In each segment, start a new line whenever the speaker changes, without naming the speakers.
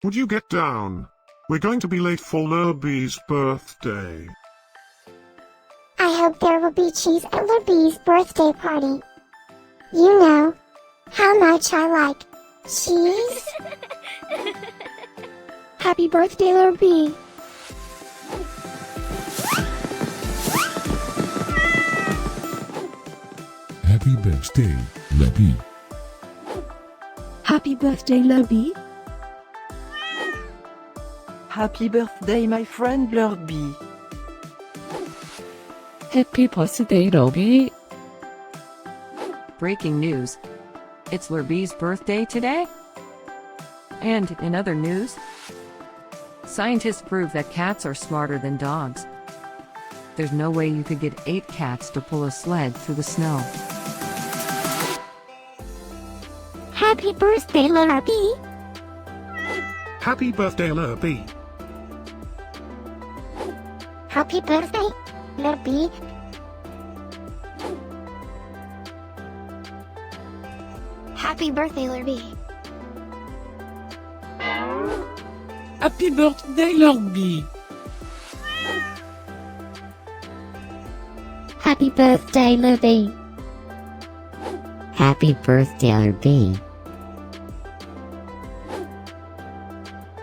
Would you get down? We're going to be late for Larbi's birthday.
I hope there will be cheese at Larbi's birthday party. You know how much I like cheese. Happy birthday, Larbi.
Happy birthday, Larbi.
Happy birthday, Larbi.
Happy birthday, my friend Larbi.
Happy birthday, Larbi.
Breaking news. It's Larbi's birthday today? And in other news, scientists prove that cats are smarter than dogs. There's no way you could get 8 cats to pull a sled through the snow.
Happy birthday, Larbi.
Happy birthday, Larbi.
Happy birthday, Larbi. Happy birthday, Larbi.
Happy birthday, Larbi.
Happy birthday, Larbi.
Happy birthday, Larbi.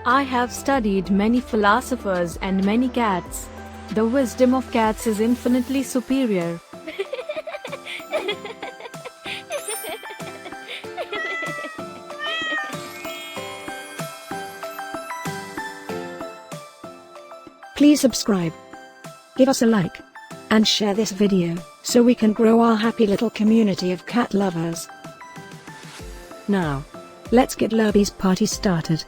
I have studied many philosophers and many cats. The wisdom of cats is infinitely superior.
Please subscribe, give us a like, and share this video, so we can grow our happy little community of cat lovers. Now, let's get Larbi's party started.